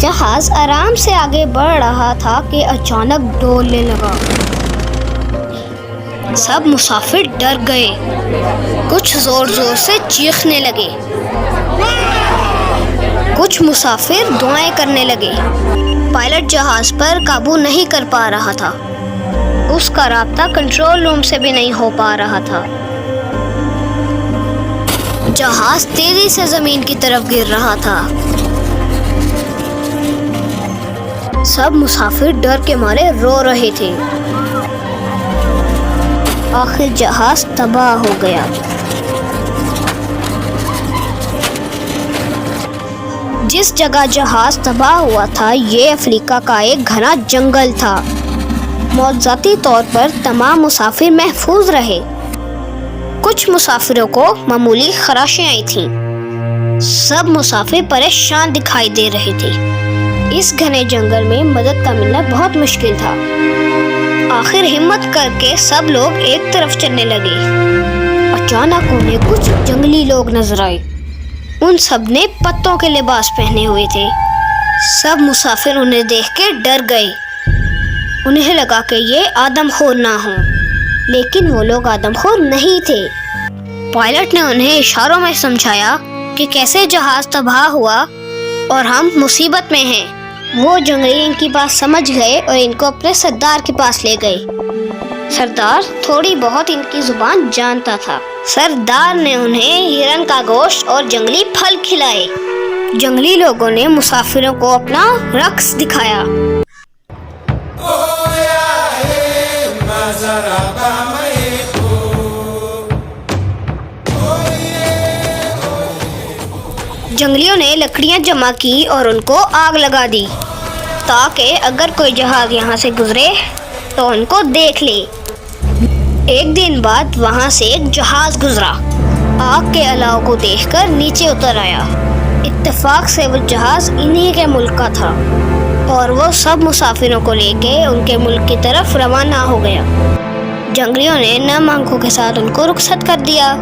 جہاز آرام سے آگے بڑھ رہا تھا کہ اچانک ڈولنے لگا۔ سب مسافر ڈر گئے، کچھ زور زور سے چیخنے لگے، کچھ مسافر دعائیں کرنے لگے۔ پائلٹ جہاز پر قابو نہیں کر پا رہا تھا، اس کا رابطہ کنٹرول روم سے بھی نہیں ہو پا رہا تھا۔ جہاز تیزی سے زمین کی طرف گر رہا تھا۔ سب مسافر ڈر کے مارے رو رہے تھے۔ آخر جہاز تباہ ہو گیا۔ جس جگہ جہاز تباہ ہوا تھا یہ افریقہ کا ایک گھنا جنگل تھا۔ موضوعاتی طور پر تمام مسافر محفوظ رہے۔ کچھ مسافروں کو معمولی خراشیں آئی تھیں۔ سب مسافر پریشان دکھائی دے رہے تھے۔ اس گھنے جنگل میں مدد کا ملنا بہت مشکل تھا۔ آخر ہمت کر کے سب لوگ ایک طرف چلنے لگے۔ اچانک انہیں کچھ جنگلی لوگ نظر آئے۔ ان سب نے پتوں کے لباس پہنے ہوئے تھے۔ سب مسافر انہیں دیکھ کے ڈر گئے۔ انہیں لگا کہ یہ آدم خور نہ ہوں، لیکن وہ لوگ آدم خور نہیں تھے۔ پائلٹ نے انہیں اشاروں میں سمجھایا کہ کیسے جہاز تباہ ہوا اور ہم مصیبت میں ہیں۔ وہ جنگلی ان کی بات سمجھ گئے اور ان کو اپنے سردار کے پاس لے گئے۔ سردار تھوڑی بہت ان کی زبان جانتا تھا۔ سردار نے انہیں ہرن کا گوشت اور جنگلی پھل کھلائے۔ جنگلی لوگوں نے مسافروں کو اپنا رقص دکھایا۔ جنگلیوں نے لکڑیاں جمع کی اور ان کو آگ لگا دی تاکہ اگر کوئی جہاز یہاں سے گزرے تو ان کو دیکھ لے۔ ایک دن بعد وہاں سے ایک جہاز گزرا۔ آگ کے الاؤ کو دیکھ کر نیچے اتر آیا۔ اتفاق سے وہ جہاز انہی کے ملک کا تھا اور وہ سب مسافروں کو لے کے ان کے ملک کی طرف روانہ ہو گیا۔ جنگلیوں نے نم آنکھوں کے ساتھ ان کو رخصت کر دیا۔